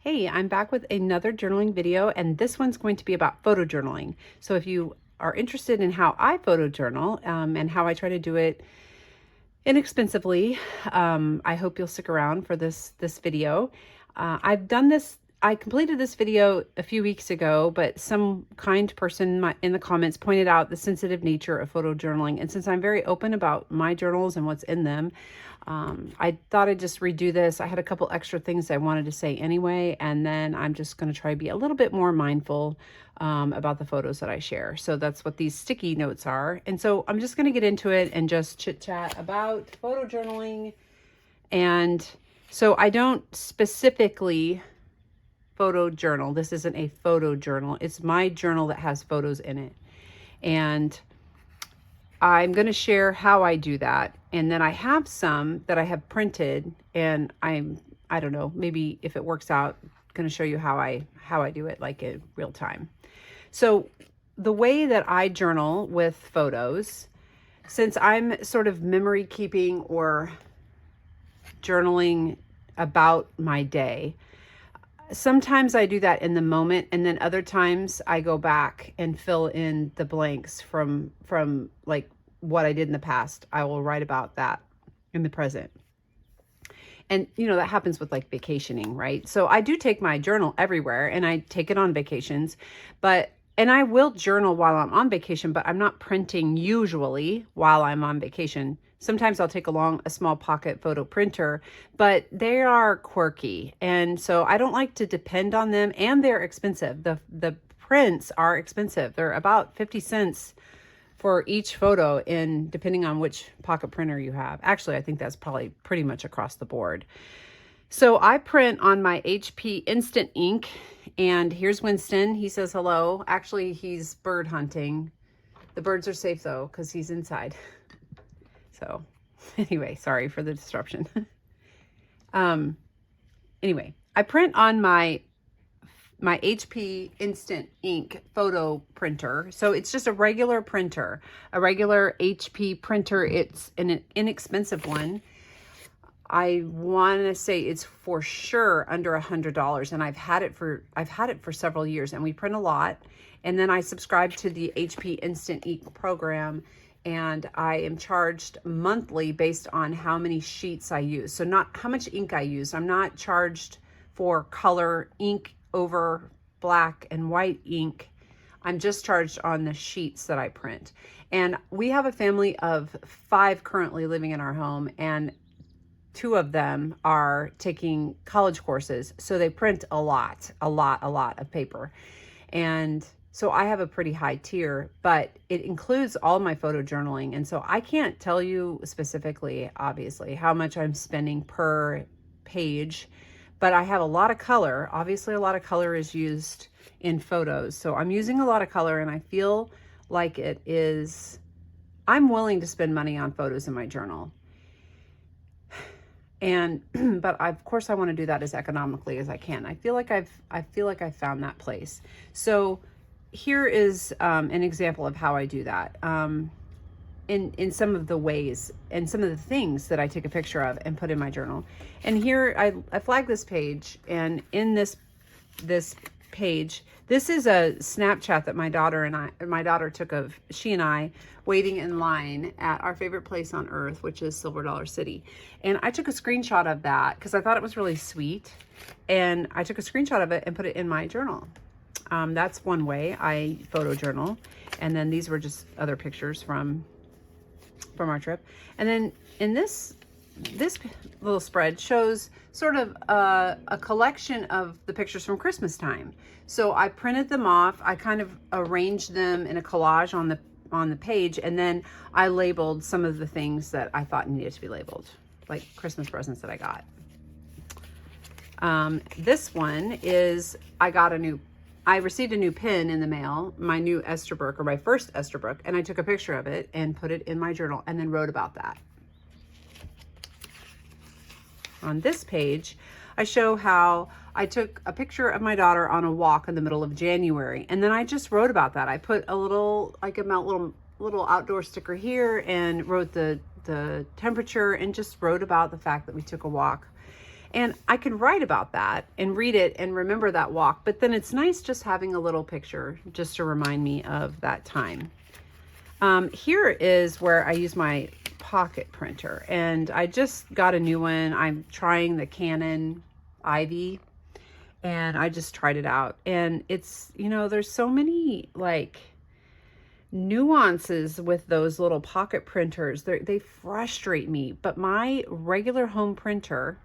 Hey, I'm back with another journaling video, and this one's going to be about photojournaling. So if you are interested in how I photojournal and how I try to do it inexpensively, I hope you'll stick around for this video. I completed this video a few weeks ago, but some kind person in the comments pointed out the sensitive nature of photojournaling. And since I'm very open about my journals and what's in them, I thought I'd just redo this. I had a couple extra things I wanted to say anyway, and then I'm just going to try to be a little bit more mindful about the photos that I share. So that's what these sticky notes are. And so I'm just going to get into it and just chit chat about photojournaling. And so I don't specifically photo journal. This isn't a photo journal. It's my journal that has photos in it. And I'm going to share how I do that. And then I have some that I have printed, and I don't know, maybe if it works out, going to show you how I do it like in real time. So the way that I journal with photos, since I'm sort of memory keeping or journaling about my day, sometimes I do that in the moment, and then other times I go back and fill in the blanks from like what I did in the past. I will write about that in the present. And that happens with like vacationing, right? So I do take my journal everywhere, and I take it on vacations, and I will journal while I'm on vacation, but I'm not printing usually while I'm on vacation. Sometimes I'll take along a small pocket photo printer, but they are quirky. And so I don't like to depend on them, and they're expensive. The prints are expensive. They're about 50 cents for each photo depending on which pocket printer you have. Actually, I think that's probably pretty much across the board. So I print on my HP Instant Ink, and here's Winston. He says hello. Actually, he's bird hunting. The birds are safe though, because he's inside. So anyway, sorry for the disruption. Anyway, I print on my HP Instant Ink photo printer. So it's just a regular printer, a regular HP printer. It's an inexpensive one. I want to say it's for sure under $100, and I've had it for several years, and we print a lot. And then I subscribe to the HP Instant Ink program, and I am charged monthly based on how many sheets I use. So not how much ink I use. I'm not charged for color ink over black and white ink. I'm just charged on the sheets that I print. And we have a family of 5 currently living in our home, and 2 of them are taking college courses. So they print a lot of paper. And so I have a pretty high tier, but it includes all my photo journaling. And so I can't tell you specifically, obviously, how much I'm spending per page, but I have a lot of color. Obviously, a lot of color is used in photos. So I'm using a lot of color, and I feel like I'm willing to spend money on photos in my journal. And, but of course I want to do that as economically as I can. I feel like I've found that place. So here is an example of how I do that in some of the ways and some of the things that I take a picture of and put in my journal. And here I flag this page, and in this page, this is a Snapchat that my daughter took of she and I waiting in line at our favorite place on earth, which is Silver Dollar City. And I took a screenshot of that because I thought it was really sweet. And I took a screenshot of it and put it in my journal. That's one way I photo journal. And then these were just other pictures from our trip. And then in this little spread shows sort of a collection of the pictures from Christmas time. So I printed them off. I kind of arranged them in a collage on the page, and then I labeled some of the things that I thought needed to be labeled, like Christmas presents that I got. This one is I received a new pen in the mail, my new Esterbrook, or my first Esterbrook, and I took a picture of it and put it in my journal and then wrote about that. On this page, I show how I took a picture of my daughter on a walk in the middle of January, and then I just wrote about that. I put a little outdoor sticker here and wrote the temperature and just wrote about the fact that we took a walk. And I can write about that and read it and remember that walk, but then it's nice just having a little picture just to remind me of that time. Here is where I use my pocket printer, and I just got a new one. I'm trying the Canon Ivy, and I just tried it out, and it's, you know, there's so many like nuances with those little pocket printers. They frustrate me, but my regular home printer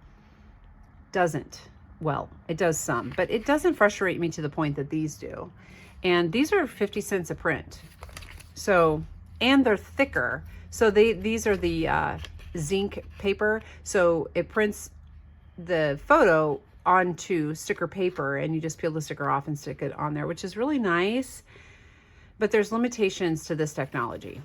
doesn't. Well, it does some, but it doesn't frustrate me to the point that these do. And these are 50 cents a print. So, and they're thicker. So these are the zinc paper. So it prints the photo onto sticker paper, and you just peel the sticker off and stick it on there, which is really nice. But there's limitations to this technology.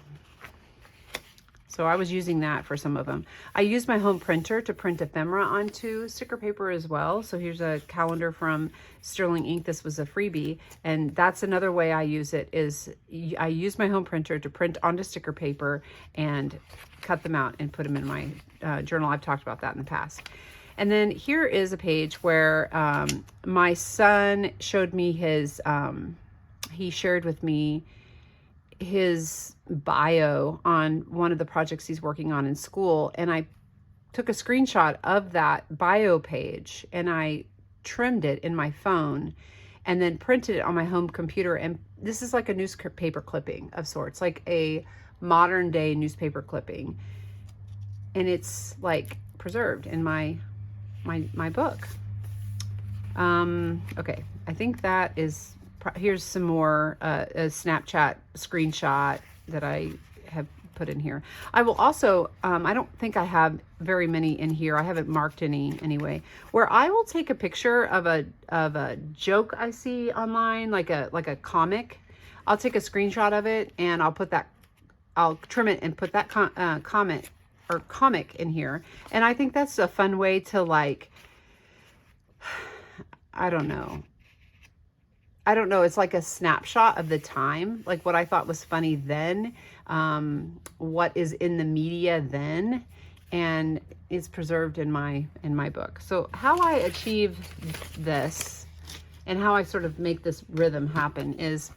So I was using that for some of them. I use my home printer to print ephemera onto sticker paper as well. So here's a calendar from Sterling Ink. This was a freebie. And that's another way I use it, is I use my home printer to print onto sticker paper and cut them out and put them in my journal. I've talked about that in the past. And then here is a page where my son showed me his, he shared with me his bio on one of the projects he's working on in school, and I took a screenshot of that bio page and I trimmed it in my phone and then printed it on my home computer. And this is like a newspaper clipping of sorts, like a modern day newspaper clipping, and it's like preserved in my book. Okay, I think that is, here's some more, a Snapchat screenshot that I have put in here. I will also, I don't think I have very many in here. I haven't marked any anyway, where I will take a picture of a joke I see online, like a comic. I'll take a screenshot of it and I'll trim it and put that comment or comic in here. And I think that's a fun way to, like, I don't know. It's like a snapshot of the time, like what I thought was funny then, what is in the media then, and it's preserved in my book. So how I achieve this and how I sort of make this rhythm happen is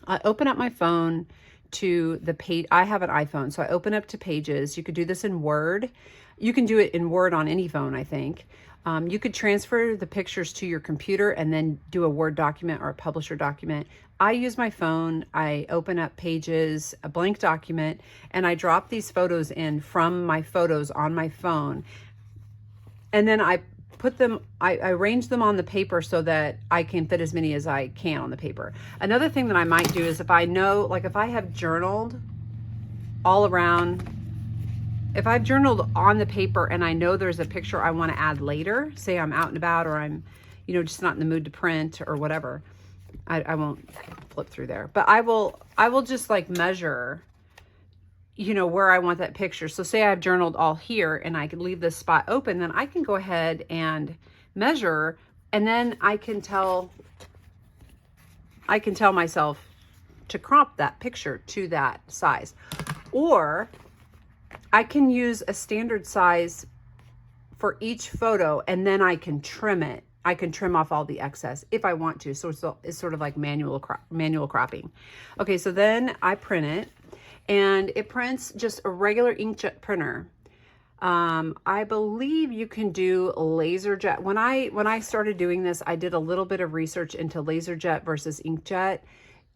I open up my phone to the page. I have an iPhone, so I open up to Pages. You could do this in Word. You can do it in Word on any phone, I think. You could transfer the pictures to your computer and then do a Word document or a Publisher document. I use my phone. I open up Pages, a blank document, and I drop these photos in from my photos on my phone. And then I put them, I arrange them on the paper so that I can fit as many as I can on the paper. Another thing that I might do is, if I know, like if I have journaled all around, if I've journaled on the paper and I know there's a picture I want to add later, say I'm out and about or I'm, you know, just not in the mood to print or whatever, I won't flip through there. But I will just like measure, you know, where I want that picture. So say I've journaled all here and I could leave this spot open, then I can go ahead and measure, and then I can tell myself to crop that picture to that size. Or I can use a standard size for each photo, and then I can trim it. I can trim off all the excess if I want to. So it's sort of like manual cropping. Okay, so then I print it, and it prints just a regular inkjet printer. I believe you can do LaserJet. When I started doing this, I did a little bit of research into LaserJet versus inkjet.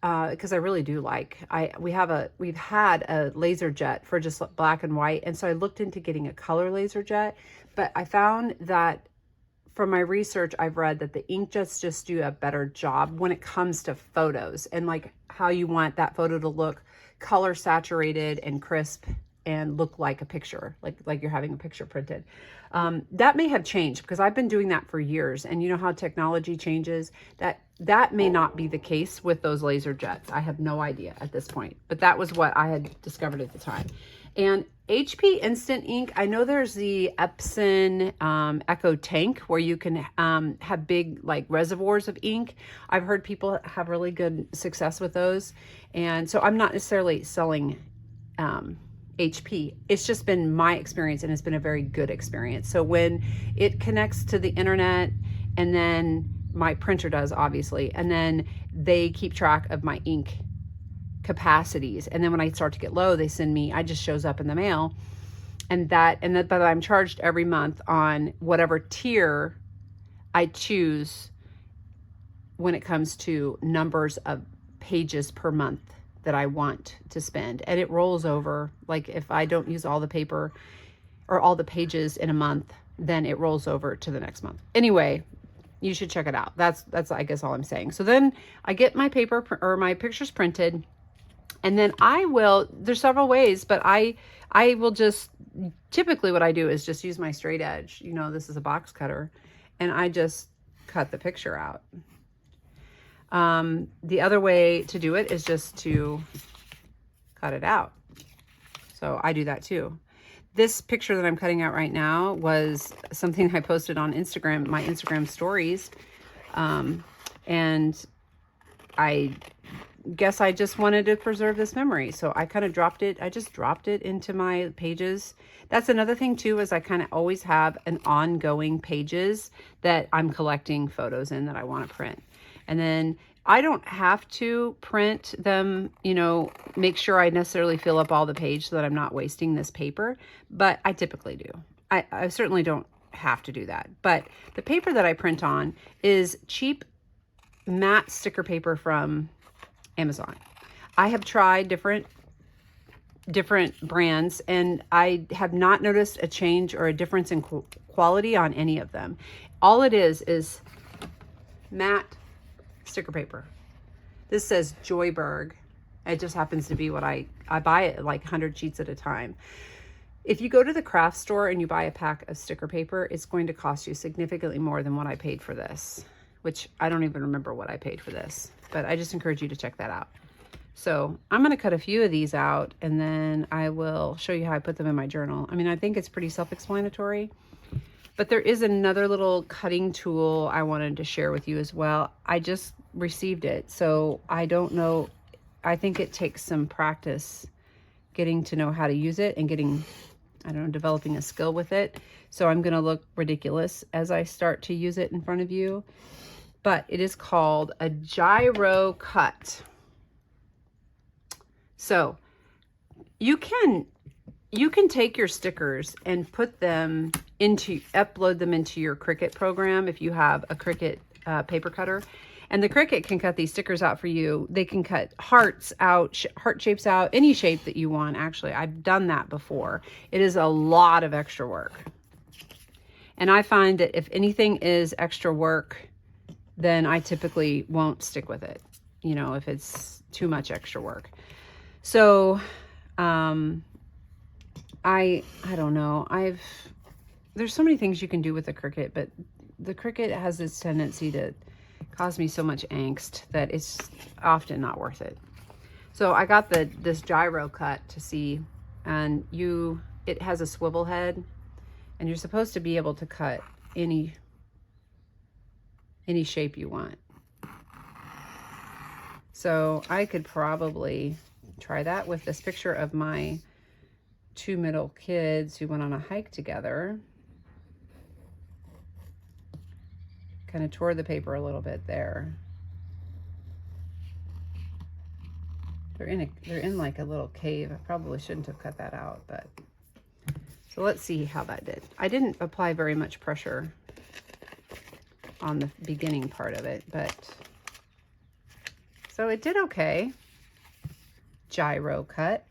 Because I really do like, we've had a LaserJet for just black and white, and so I looked into getting a color LaserJet, but I found that from my research, I've read that the inkjets just do a better job when it comes to photos and like how you want that photo to look color saturated and crisp and look like a picture, like you're having a picture printed. That may have changed because I've been doing that for years, and you know how technology changes. That may not be the case with those LaserJets. I have no idea at this point, but that was what I had discovered at the time. And HP Instant Ink, I know there's the Epson Echo Tank where you can have big like reservoirs of ink. I've heard people have really good success with those, and so I'm not necessarily selling HP. It's just been my experience, and it's been a very good experience. So when it connects to the internet, and then my printer does, obviously, and then they keep track of my ink capacities, and then when I start to get low, they send me, I just shows up in the mail, but I'm charged every month on whatever tier I choose when it comes to numbers of pages per month that I want to spend. And it rolls over. Like if I don't use all the paper or all the pages in a month, then it rolls over to the next month. Anyway, you should check it out. That's I guess all I'm saying. So then I get my paper or my pictures printed, and then there's several ways, but I will just, typically what I do is just use my straight edge. You know, this is a box cutter, and I just cut the picture out. The other way to do it is just to cut it out. So I do that too. This picture that I'm cutting out right now was something I posted on Instagram, my Instagram stories. And I guess I just wanted to preserve this memory. So I kind of just dropped it into my pages. That's another thing too, is I kind of always have an ongoing pages that I'm collecting photos in that I want to print. And then I don't have to print them, you know, make sure I necessarily fill up all the page so that I'm not wasting this paper, but I typically do. I certainly don't have to do that. But the paper that I print on is cheap matte sticker paper from Amazon. I have tried different brands, and I have not noticed a change or a difference in quality on any of them. All it is matte sticker paper. This says Joyberg. It just happens to be what I buy it like 100 sheets at a time. If you go to the craft store and you buy a pack of sticker paper, it's going to cost you significantly more than what I paid for this, which I don't even remember what I paid for this, but I just encourage you to check that out. So I'm going to cut a few of these out, and then I will show you how I put them in my journal. I mean, I think it's pretty self-explanatory. But there is another little cutting tool I wanted to share with you as well. I just received it, so I don't know. I think it takes some practice getting to know how to use it and developing a skill with it. So I'm gonna look ridiculous as I start to use it in front of you. But it is called a gyro cut. So you can take your stickers and upload them into your Cricut program if you have a Cricut paper cutter. And the Cricut can cut these stickers out for you. They can cut hearts out, heart shapes out, any shape that you want, actually. I've done that before. It is a lot of extra work. And I find that if anything is extra work, then I typically won't stick with it, you know, if it's too much extra work. So, I don't know. There's so many things you can do with the Cricut, but the Cricut has this tendency to cause me so much angst that it's often not worth it. So I got this gyro cut to see, and it has a swivel head, and you're supposed to be able to cut any shape you want. So I could probably try that with this picture of my two middle kids who went on a hike together. Kind of tore the paper a little bit there. They're in like a little cave. I probably shouldn't have cut that out, but so let's see how that did. I didn't apply very much pressure on the beginning part of it, but so it did okay. Gyro cut.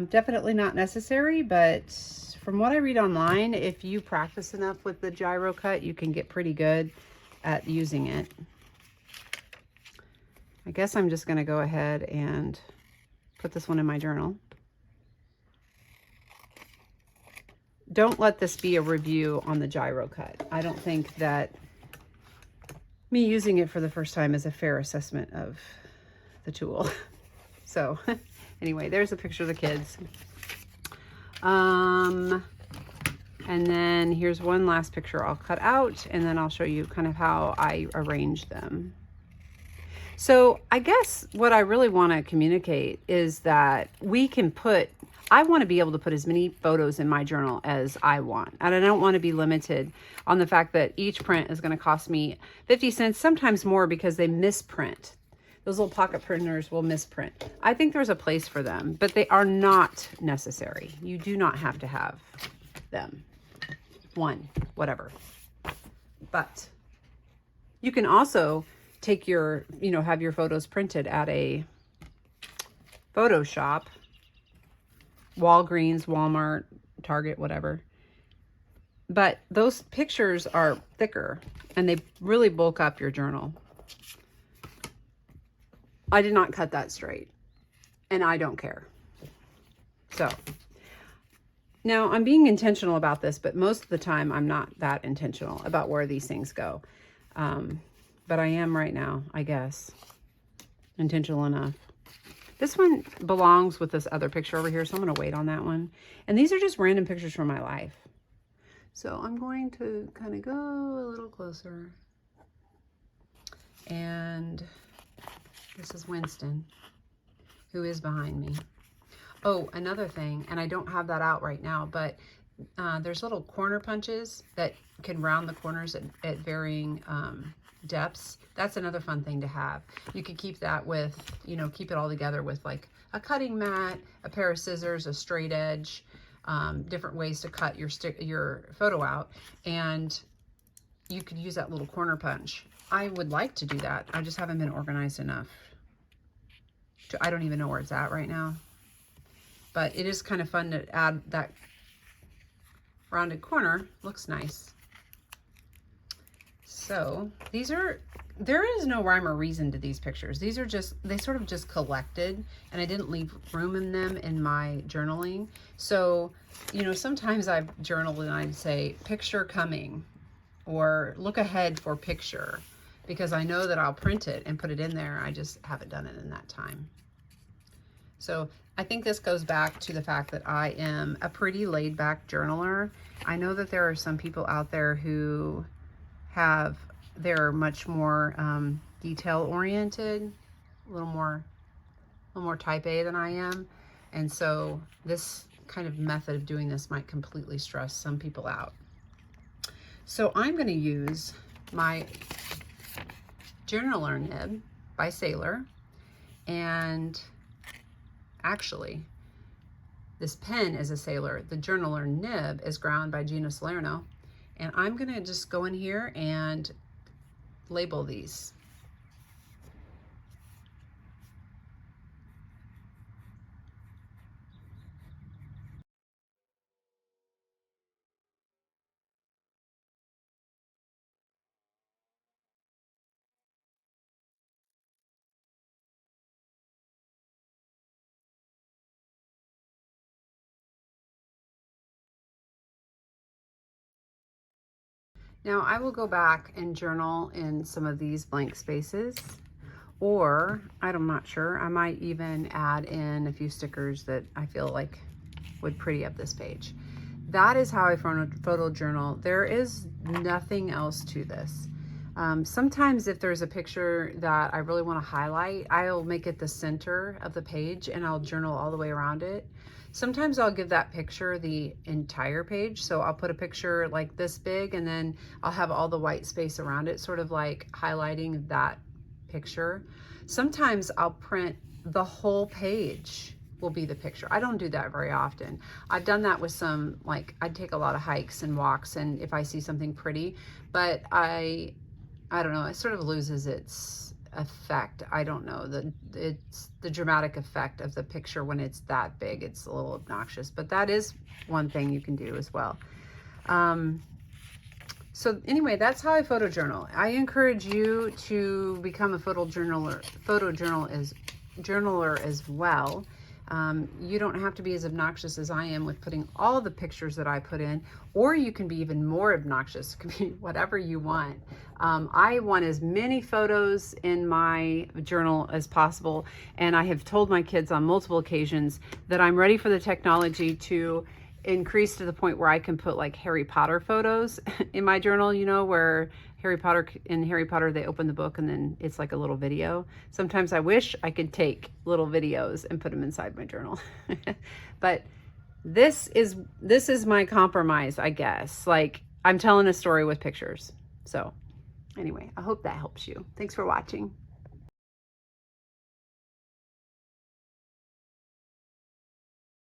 Definitely not necessary, but from what I read online, if you practice enough with the gyro cut, you can get pretty good at using it. I guess I'm just going to go ahead and put this one in my journal. Don't let this be a review on the gyro cut. I don't think that me using it for the first time is a fair assessment of the tool. So anyway, there's a picture of the kids. And then here's one last picture I'll cut out, and then I'll show you kind of how I arrange them. So I guess what I really want to communicate is that I want to be able to put as many photos in my journal as I want. And I don't want to be limited on the fact that each print is going to cost me 50 cents, sometimes more, because they misprint. Those little pocket printers will misprint. I think there's a place for them, but they are not necessary. You do not have to have them. Whatever. But you can also take your, have your photos printed at a photo shop, Walgreens, Walmart, Target, whatever. But those pictures are thicker and they really bulk up your journal. I did not cut that straight and I don't care. So now I'm being intentional about this, but most of the time I'm not that intentional about where these things go. But I am right now, I guess, intentional enough. This one belongs with this other picture over here, so I'm going to wait on that one. And these are just random pictures from my life. So I'm going to kind of go a little closer. And this is Winston, who is behind me. Oh, another thing, and I don't have that out right now, but there's little corner punches that can round the corners at varying depths. That's another fun thing to have. You could keep that with, keep it all together with like a cutting mat, a pair of scissors, a straight edge, different ways to cut your photo out, and you could use that little corner punch. I would like to do that. I just haven't been organized enough. I don't even know where it's at right now. But it is kind of fun to add that rounded corner. Looks nice. So there is no rhyme or reason to these pictures. These are they sort of just collected, and I didn't leave room in them in my journaling. So, sometimes I've journaled and I'd say picture coming or look ahead for picture, because I know that I'll print it and put it in there. I just haven't done it in that time. So I think this goes back to the fact that I am a pretty laid back journaler. I know that there are some people out there who they're much more detail oriented, a little more type A than I am. And so this kind of method of doing this might completely stress some people out. So I'm going to use my journaler nib by Sailor, and actually, this pen is a Sailor. The journaler nib is ground by Gino Salerno. And I'm going to just go in here and label these. Now I will go back and journal in some of these blank spaces, or I'm not sure, I might even add in a few stickers that I feel like would pretty up this page. That is how I photo journal. There is nothing else to this. Sometimes if there's a picture that I really want to highlight, I'll make it the center of the page and I'll journal all the way around it. Sometimes I'll give that picture the entire page. So I'll put a picture like this big and then I'll have all the white space around it, sort of like highlighting that picture. Sometimes I'll print the whole page will be the picture. I don't do that very often. I've done that with some, like I'd take a lot of hikes and walks, and if I see something pretty, but I don't know, it sort of loses its effect. I don't know, it's the dramatic effect of the picture when it's that big. It's a little obnoxious, but that is one thing you can do as well. So anyway, that's how I photojournal. I encourage you to become a photojournaler as well. You don't have to be as obnoxious as I am with putting all the pictures that I put in, or you can be even more obnoxious. It can be whatever you want. I want as many photos in my journal as possible, and I have told my kids on multiple occasions that I'm ready for the technology to increased to the point where I can put like Harry Potter photos in my journal, you know, where in Harry Potter, they open the book and then it's like a little video. Sometimes I wish I could take little videos and put them inside my journal. But this is my compromise, I guess. Like, I'm telling a story with pictures. So anyway, I hope that helps you. Thanks for watching.